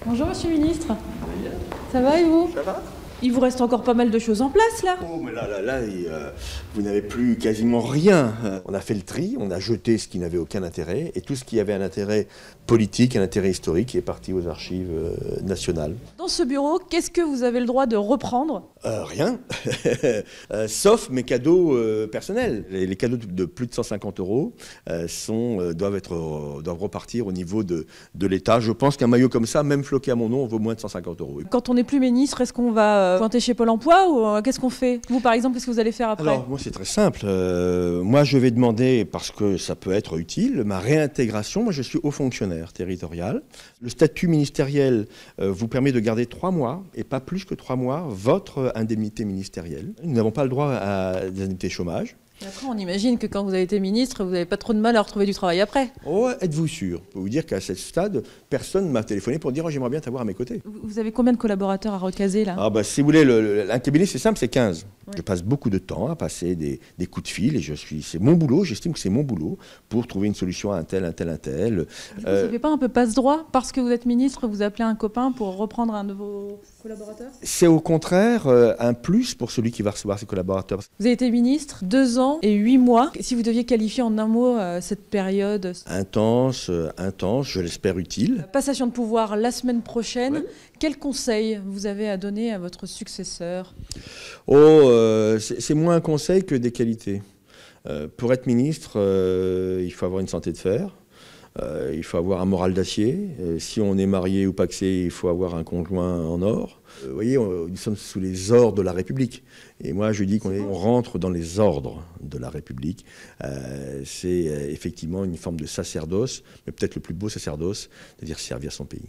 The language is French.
Bonjour Monsieur le Ministre. Ça va et vous? Ça va? Il vous reste encore pas mal de choses en place là. Oh, mais là, vous n'avez plus quasiment rien. On a fait le tri, on a jeté ce qui n'avait aucun intérêt, et tout ce qui avait un intérêt politique, un intérêt historique, est parti aux archives nationales. Dans ce bureau, qu'est-ce que vous avez le droit de reprendre? Rien, sauf mes cadeaux personnels. Les cadeaux de plus de 150 € doivent repartir au niveau de l'État. Je pense qu'un maillot comme ça, même floqué à mon nom, vaut moins de 150 €. Quand on n'est plus ministre, est-ce qu'on va pointer chez Pôle emploi ou qu'est-ce qu'on fait? Vous par exemple, qu'est-ce que vous allez faire après? Alors moi c'est très simple. Moi je vais demander, parce que ça peut être utile, ma réintégration. Moi je suis haut fonctionnaire territorial. Le statut ministériel vous permet de garder 3 mois et pas plus que 3 mois votre indemnité ministérielle. Nous n'avons pas le droit à des indemnités chômage. Et après, on imagine que quand vous avez été ministre, vous n'avez pas trop de mal à retrouver du travail après. Oh, êtes-vous sûr? Je peux vous dire qu'à ce stade, personne ne m'a téléphoné pour dire oh, j'aimerais bien t'avoir à mes côtés. Vous avez combien de collaborateurs à recaser là? Ah bah, si vous voulez, un cabinet c'est simple, c'est 15. Ouais. Je passe beaucoup de temps à passer des coups de fil et c'est mon boulot, j'estime que c'est mon boulot pour trouver une solution à un tel. Vous n'avez pas un peu passe-droit parce que vous êtes ministre, vous appelez un copain pour reprendre un nouveau collaborateur? C'est au contraire un plus pour celui qui va recevoir ses collaborateurs. Vous avez été ministre 2 ans et 8 mois. Si vous deviez qualifier en un mot cette période? Intense, je l'espère utile. Passation de pouvoir la semaine prochaine. Ouais. Quel conseil vous avez à donner à votre successeur? C'est moins un conseil que des qualités. Pour être ministre, il faut avoir une santé de fer. Il faut avoir un moral d'acier. Si on est marié ou pacsé, il faut avoir un conjoint en or. Vous voyez, nous sommes sous les ordres de la République. Et moi, je dis qu'on rentre dans les ordres de la République. C'est effectivement une forme de sacerdoce, mais peut-être le plus beau sacerdoce, c'est-à-dire servir son pays.